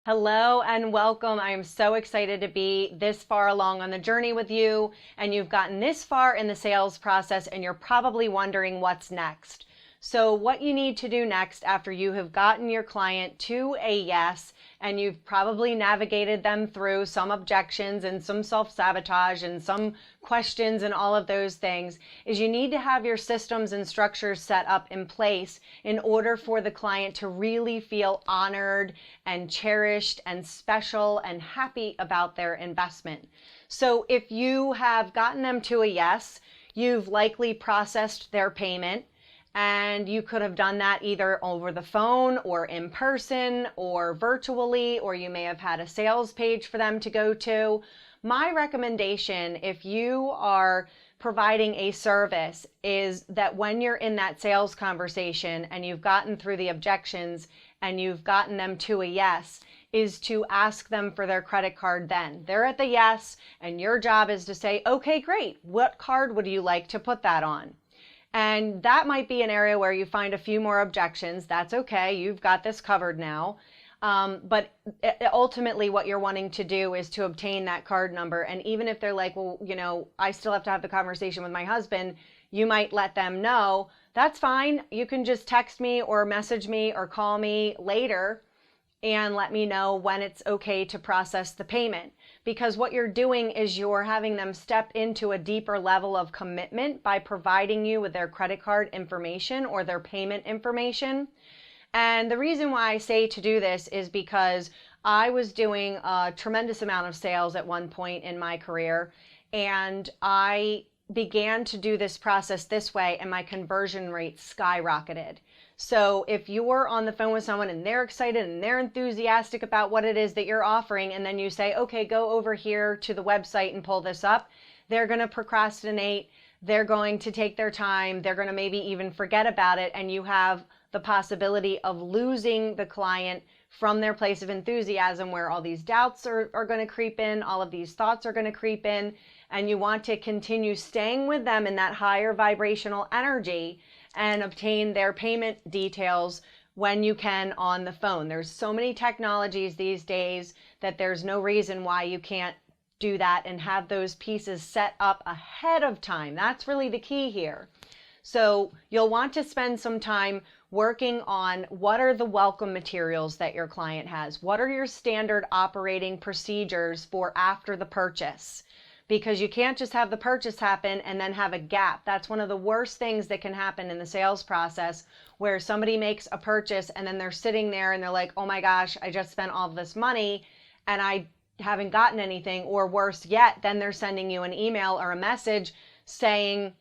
Hello and welcome. I am so excited to be this far along on the journey with you, and you've gotten this far in the sales process and you're probably wondering what's next. So what you need to do next after you have gotten your client to a yes, and you've probably navigated them through some objections and some self-sabotage and some questions and all of those things, is you need to have your systems and structures set up in place in order for the client to really feel honored and cherished and special and happy about their investment. So if you have gotten them to a yes, you've likely processed their payment. And you could have done that either over the phone or in person or virtually, or you may have had a sales page for them to go to. My recommendation, if you are providing a service, is that when you're in that sales conversation and you've gotten through the objections and you've gotten them to a yes, is to ask them for their credit card then. They're at the yes, and your job is to say, okay, great. What card would you like to put that on? And that might be an area where you find a few more objections. That's okay. You've got this covered now. But ultimately what you're wanting to do is to obtain that card number. And even if they're like, well, I still have to have the conversation with my husband, you might let them know, that's fine. You can just text me or message me or call me later and let me know when it's okay to process the payment. Because what you're doing is you're having them step into a deeper level of commitment by providing you with their credit card information or their payment information. And the reason why I say to do this is because I was doing a tremendous amount of sales at one point in my career, and I began to do this process this way, and my conversion rate skyrocketed. So if you're on the phone with someone and they're excited and they're enthusiastic about what it is that you're offering, and then you say, okay, go over here to the website and pull this up, they're going to procrastinate. They're going to take their time. They're going to maybe even forget about it. And you have the possibility of losing the client from their place of enthusiasm, where all these doubts are going to creep in, all of these thoughts are going to creep in, and you want to continue staying with them in that higher vibrational energy and obtain their payment details when you can on the phone. There's so many technologies these days that there's no reason why you can't do that and have those pieces set up ahead of time. That's really the key here. So you'll want to spend some time working on what are the welcome materials that your client has. What are your standard operating procedures for after the purchase? Because you can't just have the purchase happen and then have a gap. That's one of the worst things that can happen in the sales process, where somebody makes a purchase and then they're sitting there and they're like, oh my gosh, I just spent all this money and I haven't gotten anything. Or worse yet, then they're sending you an email or a message saying,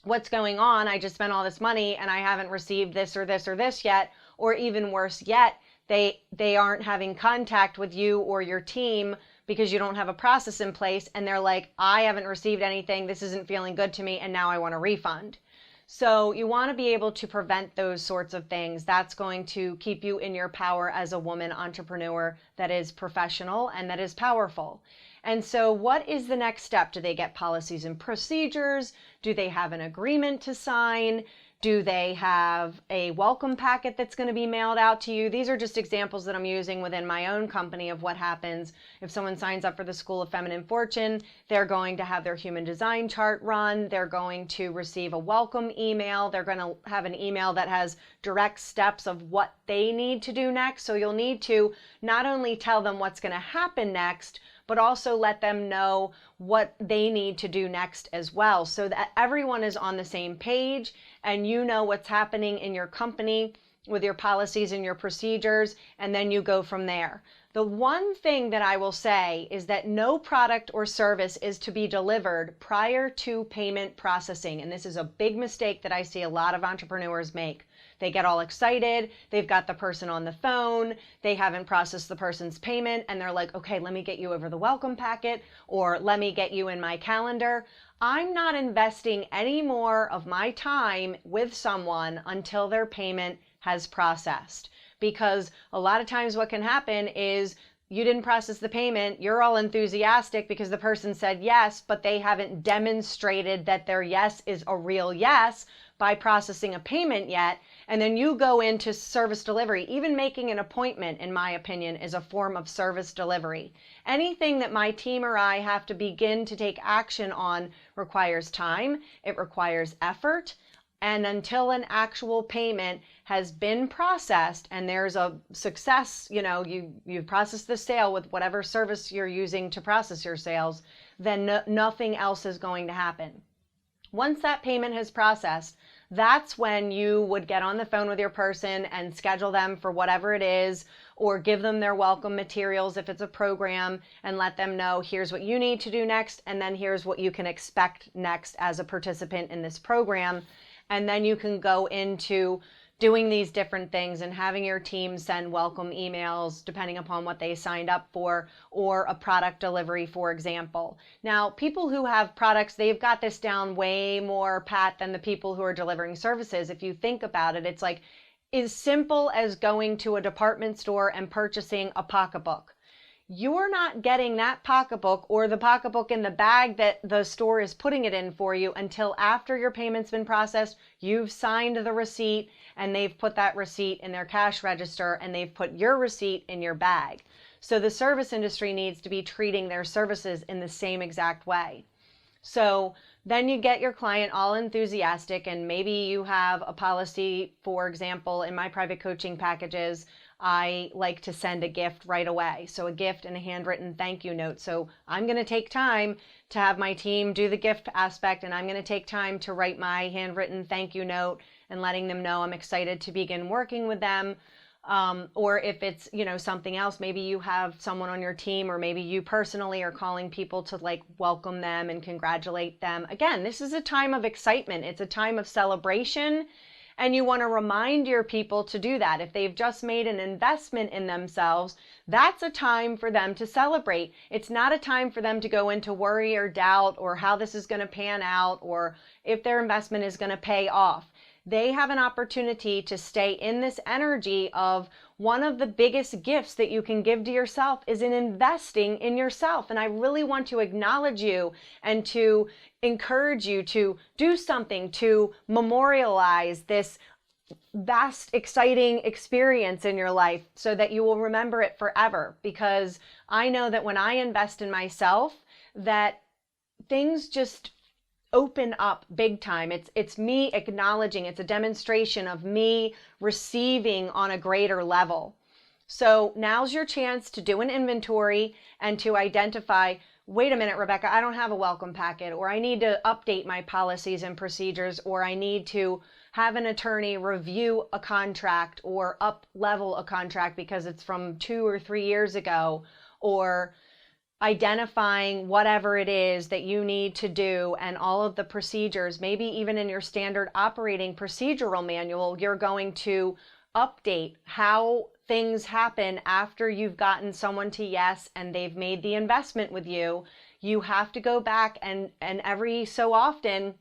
what's going on? I just spent all this money and I haven't received this or this or this yet. Or even worse yet, they aren't having contact with you or your team because you don't have a process in place, and they're like, I haven't received anything, this isn't feeling good to me, and now I want a refund. So you want to be able to prevent those sorts of things. That's going to keep you in your power as a woman entrepreneur that is professional and that is powerful. And so what is the next step? Do they get policies and procedures? Do they have an agreement to sign? Do they have a welcome packet that's going to be mailed out to you? These are just examples that I'm using within my own company of what happens if someone signs up for the School of Feminine Fortune. They're going to have their human design chart run. They're going to receive a welcome email. They're going to have an email that has direct steps of what they need to do next. So you'll need to not only tell them what's going to happen next, but also let them know what they need to do next as well, so that everyone is on the same page and you know what's happening in your company with your policies and your procedures, and then you go from there. The one thing that I will say is that no product or service is to be delivered prior to payment processing. And this is a big mistake that I see a lot of entrepreneurs make. They get all excited, they've got the person on the phone, they haven't processed the person's payment, and they're like, okay, let me get you over the welcome packet, or let me get you in my calendar. I'm not investing any more of my time with someone until their payment has processed. Because a lot of times what can happen is you didn't process the payment, you're all enthusiastic because the person said yes, but they haven't demonstrated that their yes is a real yes by processing a payment yet. And then you go into service delivery. Even making an appointment, in my opinion, is a form of service delivery. Anything that my team or I have to begin to take action on requires time, it requires effort, and until an actual payment has been processed and there's a success, you've processed the sale with whatever service you're using to process your sales, then nothing else is going to happen. Once that payment has processed, that's when you would get on the phone with your person and schedule them for whatever it is, or give them their welcome materials if it's a program, and let them know, here's what you need to do next, and then here's what you can expect next as a participant in this program. And then you can go into doing these different things and having your team send welcome emails depending upon what they signed up for, or a product delivery, for example. Now, people who have products, they've got this down way more pat than the people who are delivering services. If you think about it, it's like as simple as going to a department store and purchasing a pocketbook. You're not getting that pocketbook or the pocketbook in the bag that the store is putting it in for you until after your payment's been processed, you've signed the receipt, and they've put that receipt in their cash register, and they've put your receipt in your bag. So the service industry needs to be treating their services in the same exact way. So then you get your client all enthusiastic, and maybe you have a policy. For example, in my private coaching packages, I like to send a gift right away. So a gift and a handwritten thank you note. So I'm going to take time to have my team do the gift aspect, and I'm going to take time to write my handwritten thank you note and letting them know I'm excited to begin working with them. Or if it's, something else, maybe you have someone on your team, or maybe you personally are calling people to welcome them and congratulate them. Again, this is a time of excitement. It's a time of celebration. And you want to remind your people to do that. If they've just made an investment in themselves, that's a time for them to celebrate. It's not a time for them to go into worry or doubt, or how this is going to pan out, or if their investment is going to pay off. They have an opportunity to stay in this energy of, one of the biggest gifts that you can give to yourself is in investing in yourself. And I really want to acknowledge you and to encourage you to do something to memorialize this vast, exciting experience in your life, so that you will remember it forever. Because I know that when I invest in myself, that things just open up big time. It's me acknowledging, it's a demonstration of me receiving on a greater level. So now's your chance to do an inventory and to identify, wait a minute, Rebecca, I don't have a welcome packet, or I need to update my policies and procedures, or I need to have an attorney review a contract or up level a contract because it's from 2 or 3 years ago, or identifying whatever it is that you need to do and all of the procedures. Maybe even in your standard operating procedural manual, you're going to update how things happen after you've gotten someone to yes and they've made the investment with you. You have to go back and every so often,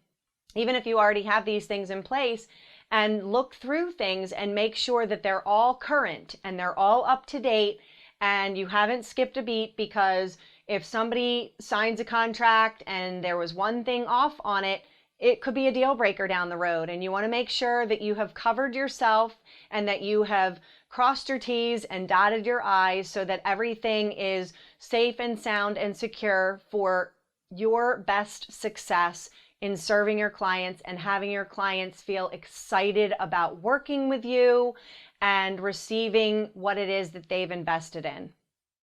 even if you already have these things in place, and look through things and make sure that they're all current and they're all up to date, and you haven't skipped a beat. Because if somebody signs a contract and there was one thing off on it, it could be a deal breaker down the road. And you want to make sure that you have covered yourself and that you have crossed your T's and dotted your I's, so that everything is safe and sound and secure for your best success in serving your clients and having your clients feel excited about working with you and receiving what it is that they've invested in.